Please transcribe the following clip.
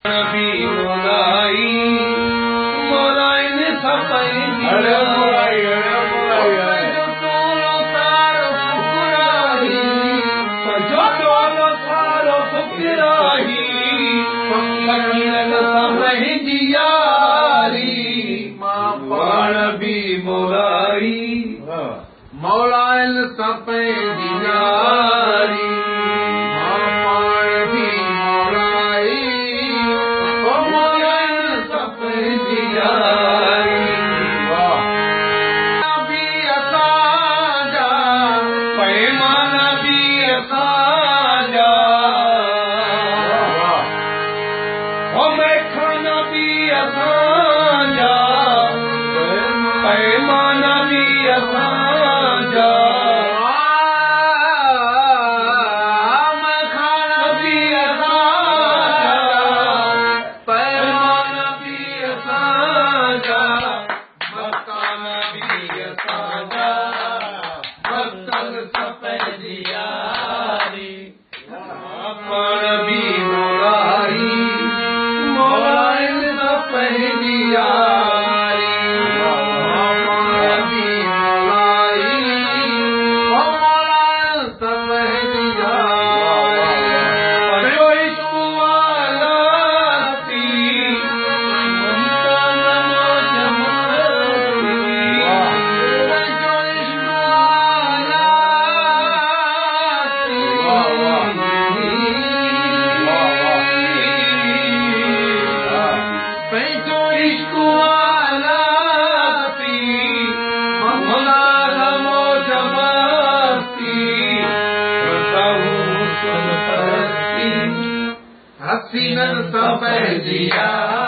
नबी मोलाई मोलाई ने सपाई अरे मोलाई जो तोलो तारो फुकराही जो तोलो तारो फुकराही फकीरन सपाई जियारी मां नबी मोलाई मोलाइन सपाई जियारी हसीनन सपह दिया